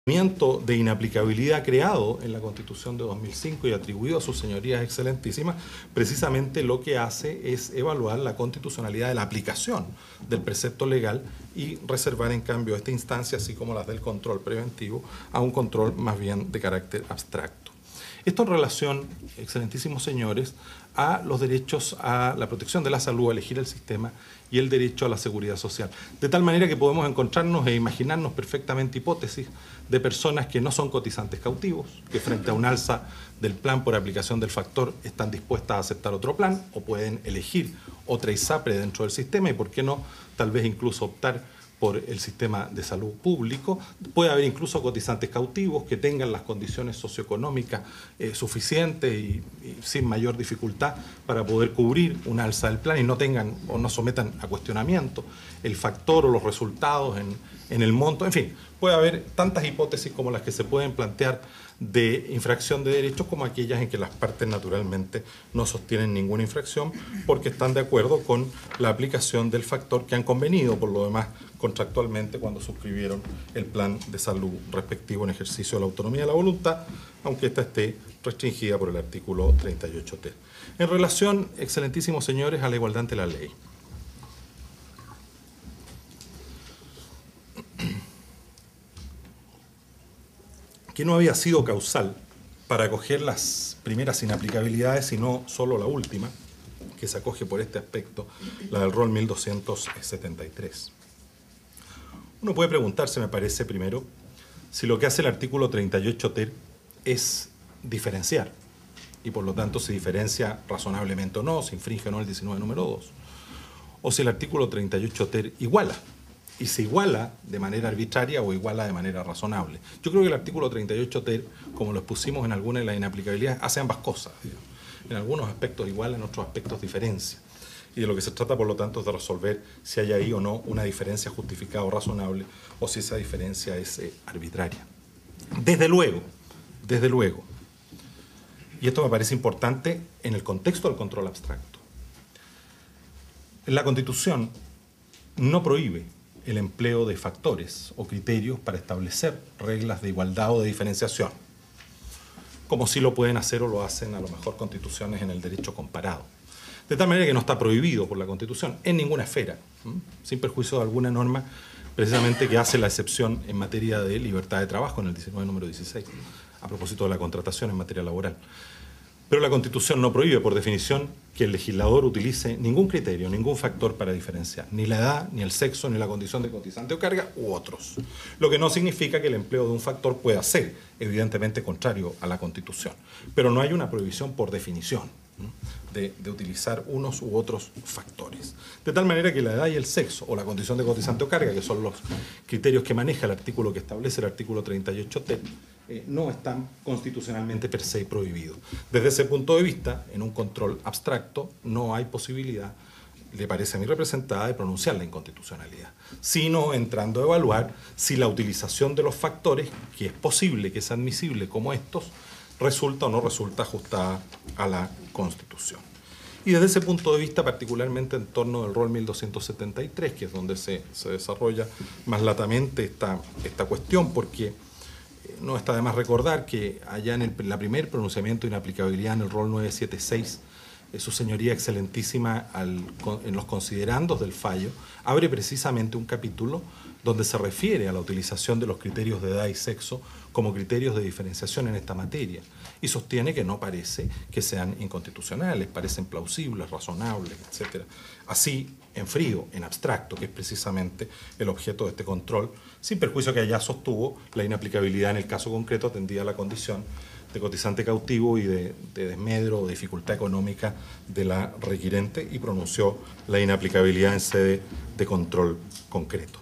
de inaplicabilidad creado en la Constitución de 2005 y atribuido a sus señorías excelentísimas, precisamente lo que hace es evaluar la constitucionalidad de la aplicación del precepto legal y reservar en cambio esta instancia, así como las del control preventivo, a un control más bien de carácter abstracto. Esto en relación, excelentísimos señores, a los derechos a la protección de la salud, a elegir el sistema y el derecho a la seguridad social. De tal manera que podemos encontrarnos e imaginarnos perfectamente hipótesis de personas que no son cotizantes cautivos, que frente a un alza del plan por aplicación del factor están dispuestas a aceptar otro plan o pueden elegir otra ISAPRE dentro del sistema y, por qué no, tal vez incluso optar por el sistema de salud público. Puede haber incluso cotizantes cautivos que tengan las condiciones socioeconómicas suficientes y sin mayor dificultad para poder cubrir un alza del plan y no tengan o no sometan a cuestionamiento el factor o los resultados en el monto. En fin, puede haber tantas hipótesis como las que se pueden plantear de infracción de derechos como aquellas en que las partes naturalmente no sostienen ninguna infracción porque están de acuerdo con la aplicación del factor que han convenido por lo demás contractualmente cuando suscribieron el plan de salud respectivo en ejercicio de la autonomía de la voluntad, aunque ésta esté restringida por el artículo 38T. En relación, excelentísimos señores, a la igualdad ante la ley. Que no había sido causal para acoger las primeras inaplicabilidades, sino solo la última, que se acoge por este aspecto, la del rol 1273. Uno puede preguntarse, me parece, primero, si lo que hace el artículo 38 ter es diferenciar, y por lo tanto si diferencia razonablemente o no, si infringe o no el 19 número 2, o si el artículo 38 ter iguala, y se iguala de manera arbitraria o iguala de manera razonable. Yo creo que el artículo 38 ter, como lo expusimos en alguna de las inaplicabilidades, hace ambas cosas. En algunos aspectos iguala, en otros aspectos diferencia. Y de lo que se trata, por lo tanto, es de resolver si hay ahí o no una diferencia justificada o razonable, o si esa diferencia es arbitraria. Desde luego, y esto me parece importante en el contexto del control abstracto, la Constitución no prohíbe el empleo de factores o criterios para establecer reglas de igualdad o de diferenciación, como sí lo pueden hacer o lo hacen a lo mejor constituciones en el derecho comparado. De tal manera que no está prohibido por la Constitución en ninguna esfera, sin perjuicio de alguna norma precisamente que hace la excepción en materia de libertad de trabajo en el 19 número 16, a propósito de la contratación en materia laboral. Pero la Constitución no prohíbe, por definición, que el legislador utilice ningún criterio, ningún factor para diferenciar, ni la edad, ni el sexo, ni la condición de cotizante o carga, u otros. Lo que no significa que el empleo de un factor pueda ser, evidentemente, contrario a la Constitución. Pero no hay una prohibición por definición de utilizar unos u otros factores. De tal manera que la edad y el sexo, o la condición de cotizante o carga, que son los criterios que maneja el artículo que establece el artículo 38T, no están constitucionalmente per se prohibidos. Desde ese punto de vista, en un control abstracto, no hay posibilidad, le parece a mí representada, de pronunciar la inconstitucionalidad, sino entrando a evaluar si la utilización de los factores, que es posible, que es admisible como estos, resulta o no resulta ajustada a la Constitución. Y desde ese punto de vista, particularmente en torno del rol 1273, que es donde se desarrolla más latamente esta cuestión, porque no está de más recordar que allá en la primer pronunciamiento de inaplicabilidad en el rol 976, su señoría excelentísima en los considerandos del fallo abre precisamente un capítulo donde se refiere a la utilización de los criterios de edad y sexo como criterios de diferenciación en esta materia y sostiene que no parece que sean inconstitucionales, parecen plausibles, razonables, etc. Así, en frío, en abstracto, que es precisamente el objeto de este control, sin perjuicio que allá sostuvo la inaplicabilidad en el caso concreto atendida a la condición de cotizante cautivo y de desmedro o dificultad económica de la requirente y pronunció la inaplicabilidad en sede de control concreto.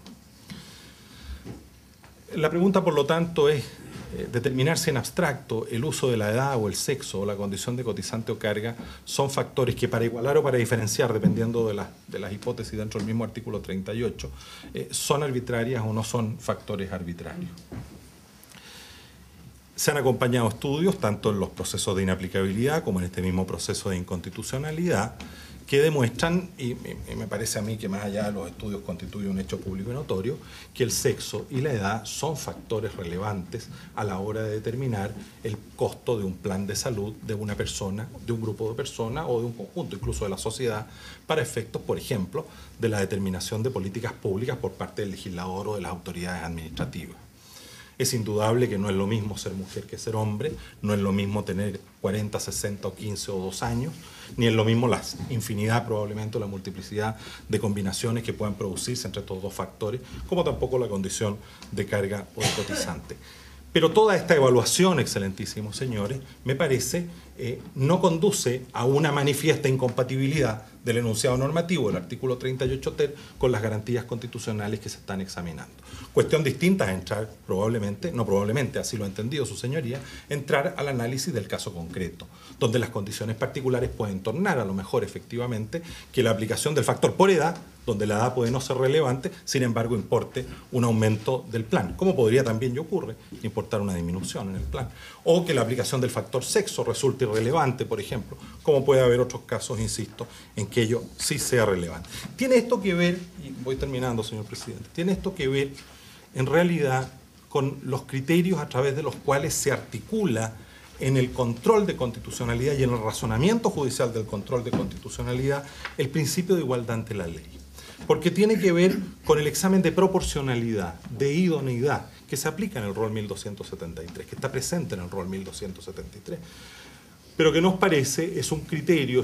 La pregunta, por lo tanto, es determinar si en abstracto el uso de la edad o el sexo o la condición de cotizante o carga son factores que para igualar o para diferenciar, dependiendo de las hipótesis dentro del mismo artículo 38, son arbitrarias o no son factores arbitrarios. Se han acompañado estudios, tanto en los procesos de inaplicabilidad como en este mismo proceso de inconstitucionalidad, que demuestran, y me parece a mí que más allá de los estudios constituye un hecho público y notorio, que el sexo y la edad son factores relevantes a la hora de determinar el costo de un plan de salud de una persona, de un grupo de personas o de un conjunto, incluso de la sociedad, para efectos, por ejemplo, de la determinación de políticas públicas por parte del legislador o de las autoridades administrativas. Es indudable que no es lo mismo ser mujer que ser hombre, no es lo mismo tener 40, 60 o 15 o 2 años, ni es lo mismo la infinidad, probablemente, o la multiplicidad de combinaciones que puedan producirse entre estos dos factores, como tampoco la condición de carga o de cotizante. Pero toda esta evaluación, excelentísimos señores, me parece, no conduce a una manifiesta incompatibilidad del enunciado normativo del artículo 38 ter con las garantías constitucionales que se están examinando. Cuestión distinta es entrar probablemente, no probablemente, así lo ha entendido su señoría, entrar al análisis del caso concreto, donde las condiciones particulares pueden tornar a lo mejor efectivamente que la aplicación del factor por edad, donde la edad puede no ser relevante, sin embargo importe un aumento del plan, como podría también y ocurre importar una disminución en el plan, o que la aplicación del factor sexo resulte irrelevante, por ejemplo, como puede haber otros casos, insisto, en que ello sí sea relevante. Tiene esto que ver, y voy terminando, señor presidente, tiene esto que ver en realidad con los criterios a través de los cuales se articula en el control de constitucionalidad y en el razonamiento judicial del control de constitucionalidad el principio de igualdad ante la ley. Porque tiene que ver con el examen de proporcionalidad, de idoneidad, que se aplica en el rol 1273, que está presente en el rol 1273, pero que nos parece es un criterio,